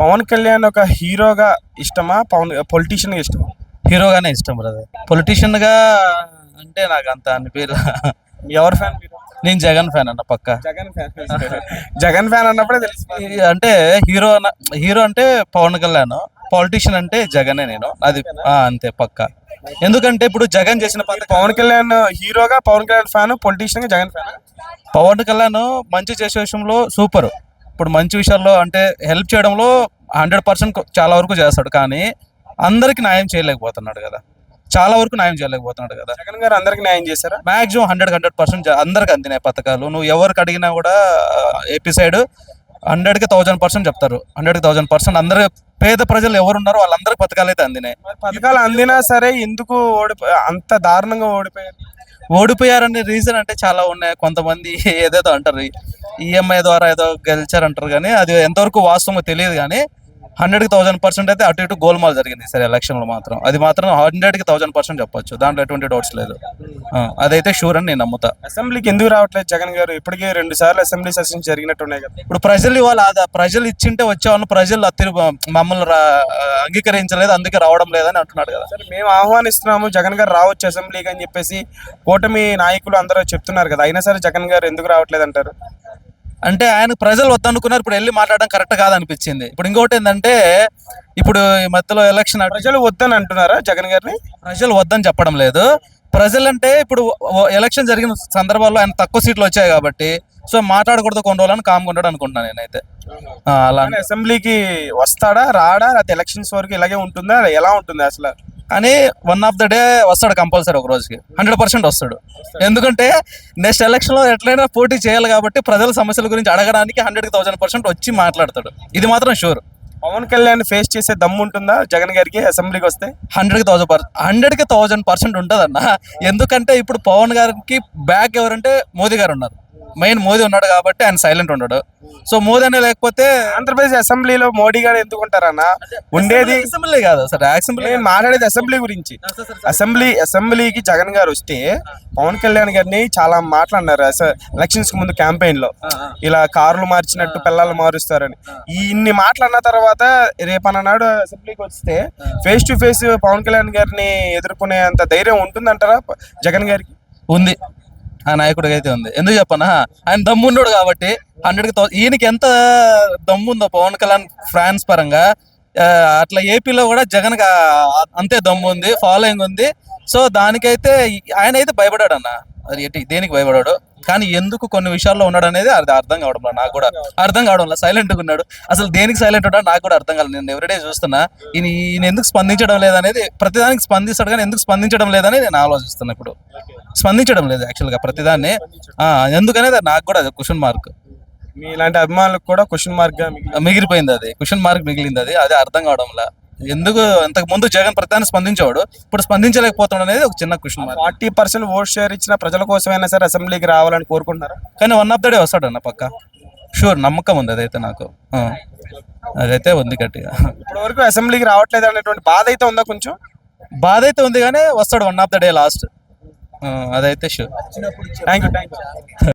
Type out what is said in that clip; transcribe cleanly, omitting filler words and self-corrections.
పవన్ కళ్యాణ్ ఒక హీరోగా ఇష్టమా? పొలిటీషియన్ గా ఇష్టమా? హీరోగానే ఇష్టం బ్రదర్. పొలిటీషియన్ గా అంటే నాకు అంత అనిపించదు. ఎవరు ఫ్యాన్ మీరు? నేను జగన్ ఫ్యాన్ అన్న పక్క. జగన్ ఫ్యాన్. జగన్ ఫ్యాన్ అన్నప్పుడే తెలుసు. అంటే హీరో అంటే పవన్ కళ్యాణ్, పొలిటీషియన్ అంటే జగనే. నేను అది అంతే పక్క. ఎందుకంటే ఇప్పుడు జగన్ చేసిన పవన్ కళ్యాణ్ హీరోగా పవన్ కళ్యాణ్ ఫ్యాన్, పొలిటీషియన్ గా జగన్ ఫ్యాన్. పవన్ కళ్యాణ్ మంచి చేసే విషయంలో సూపర్. ఇప్పుడు మంచి విషయాల్లో అంటే హెల్ప్ చేయడంలో 100% చాలా వరకు చేస్తాడు, కానీ అందరికి న్యాయం చేయలేకపోతున్నాడు కదా. చాలా వరకు న్యాయం చేయలేకపోతున్నాడు కదా. జగన్ గారు అందరికి న్యాయం చేశారా? మాక్సిమం 100% అందరికి అందినాయి పథకాలు. నువ్వు ఎవరికి అడిగినా కూడా ఏపీ సైడ్ 100కి 1000% చెప్తారు. 100కి 1000% అందరు పేద ప్రజలు ఎవరు ఉన్నారో వాళ్ళందరికి పథకాలు అయితే అందినాయి. పథకాలు అందినా సరే ఎందుకు అంత దారుణంగా ఓడిపోయారనే రీజన్ అంటే చాలా ఉన్నాయి. కొంతమంది ఏదేదో అంటారు, ఈఎంఐ ద్వారా ఏదో గెలిచారంటారు, కానీ అది ఎంతవరకు వాస్తవమో తెలియదు. కానీ 100కి 1000% అయితే అటు ఇటు గోల్మాల్ జరిగింది సరే ఎలక్షన్లో మాత్రం. అది మాత్రం 100కి 1000% చెప్పొచ్చు, దాంట్లో ఎటువంటి డౌట్స్ లేదు. అదైతే షూర్ అని నేను నమ్ముతా. అసెంబ్లీకి ఎందుకు రావట్లేదు జగన్ గారు? ఇప్పటికే 2 సార్లు అసెంబ్లీ సెషన్స్ జరిగినట్టున్నాయి కదా. ఇప్పుడు ప్రజలు ఇవాళ ప్రజలు ఇచ్చింటే వచ్చేవాళ్ళు, ప్రజలు మమ్మల్ని అంగీకరించలేదు, అందుకే రావడం లేదని అంటున్నాడు కదా. సరే, మేము ఆహ్వానిస్తున్నాము, జగన్ గారు రావచ్చు అసెంబ్లీకి అని చెప్పేసి కూటమి నాయకులు అందరూ చెప్తున్నారు కదా. అయినా సరే జగన్ గారు ఎందుకు రావట్లేదు అంటారు? అంటే ఆయన ప్రజలు వద్దనుకున్నారు, ఇప్పుడు వెళ్ళి మాట్లాడడం కరెక్ట్ కాదనిపించింది. ఇప్పుడు ఇంకోటి ఏంటంటే, ఇప్పుడు ఈ మధ్యలో ఎలక్షన్ ప్రజలు వద్దని అంటున్నారా జగన్ గారిని? ప్రజలు వద్దని చెప్పడం లేదు. ప్రజలు అంటే ఇప్పుడు ఎలక్షన్ జరిగిన సందర్భాల్లో ఆయన తక్కువ సీట్లు వచ్చాయి కాబట్టి సో మాట్లాడకూడదు కొన్ని రోజులని కామ్గా ఉండడు అనుకుంటున్నాను నేనైతే. అలా అసెంబ్లీకి వస్తాడా రాడా? అది ఎలక్షన్స్ వరకు ఇలాగే ఉంటుందా? ఎలా ఉంటుంది అసలు? కానీ వన్ ఆఫ్ ద డే వస్తాడు కంపల్సరీ, ఒక రోజుకి 100% వస్తాడు. ఎందుకంటే నెక్స్ట్ ఎలక్షన్లో ఎట్లయినా పోటీ చేయాలి కాబట్టి ప్రజల సమస్యల గురించి అడగడానికి 100కి 1000% వచ్చి మాట్లాడతాడు. ఇది మాత్రం షూర్. పవన్ కళ్యాణ్ ఫేస్ చేసే దమ్ము ఉంటుందా జగన్ గారికి అసెంబ్లీకి వస్తే? 100కి 1000% ఉంటుంది అన్న. ఎందుకంటే ఇప్పుడు పవన్ గారికి బ్యాక్ ఎవరంటే మోదీ గారు ఉన్నారు. మెయిన్ మోదీ ఉన్నాడు కాబట్టి ఆయన సైలెంట్ ఉన్నాడు. సో మోదీ అనే లేకపోతే ఆంధ్రప్రదేశ్ అసెంబ్లీలో మోడీ గారు ఎందుకు ఉంటారన్న? ఉండేది అసెంబ్లీ కాదు సార్, అసెంబ్లీ నేను మాట్లాడేది అసెంబ్లీ గురించి. అసెంబ్లీకి జగన్ గారు వస్తే పవన్ కళ్యాణ్ గారిని చాలా మాట్లాడినారు ఎలక్షన్స్ కి ముందు క్యాంపెయిన్ లో, ఇలా కార్లు మార్చినట్టు పిల్లలు మారుస్తారని. ఇన్ని మాట్లాడిన తర్వాత రేపన్నాడు అసెంబ్లీకి వస్తే face to face Pawan Kalyan గారిని ఎదుర్కొనే అంత ధైర్యం ఉంటుందంటారా జగన్ గారికి? ఉంది, ఆ నాయకుడికి అయితే ఉంది. ఎందుకు చెప్పనా, ఆయన దమ్మున్నాడు కాబట్టి 100కి ఈయనకి ఎంత దమ్ము ఉందో పవన్ కళ్యాణ్ ఫ్రాన్స్ పరంగా, అట్లా ఏపీలో కూడా జగన్ అంతే దమ్ము ఉంది, ఫాలోయింగ్ ఉంది. సో దానికైతే ఆయన అయితే భయపడాడు అన్న. అది దేనికి భయపడాడు, కానీ ఎందుకు కొన్ని విషయాల్లో ఉన్నాడు అనేది అది అర్థం కావడం నాకు కూడా అర్థం కావడం లేదు. సైలెంట్గా ఉన్నాడు, అసలు దేనికి సైలెంట్ ఉన్నాడు నాకు కూడా అర్థం కాలేదు. నేను ఎవ్రీడే చూస్తున్నా ఈయన ఎందుకు స్పందించడం లేదనేది. ప్రతిదానికి స్పందిస్తాడు కానీ ఎందుకు స్పందించడం లేదని నేను ఆలోచిస్తున్నా. ఇప్పుడు స్పందించడం లేదు యాక్చువల్గా ప్రతిదాన్ని, ఎందుకనేది నాకు కూడా అది క్వశ్చన్ మార్క్. మీలాంటి అభిమానులకు కూడా క్వశ్చన్ మార్క్ మిగిలిపోయింది, అది క్వశ్చన్ మార్క్ మిగిలింది. అది అర్థం కావడంలా. ఎందుకు ఇంతకు ముందు జగన్ ప్రతిదాన్ని స్పందించేవాడు, ఇప్పుడు స్పందించలేకపోతాడు అనేది ఒక చిన్న క్వశ్చన్ మార్క్. 40% ఓట్ షేర్ ఇచ్చిన ప్రజల కోసమైనా సరే అసెంబ్లీకి రావాలని కోరుకుంటున్నారా? కానీ వన్ ఆఫ్ ద డే వస్తాడు అన్న పక్క, షూర్, నమ్మకం ఉంది అదైతే నాకు. అదైతే ఉంది గట్టిగా. ఇప్పటి వరకు అసెంబ్లీకి రావట్లేదు అనేటువంటి బాధ అయితే ఉందా? కొంచెం బాధ అయితే ఉంది, కానీ వస్తాడు one of the day last, అదైతే షూర్. Thank you.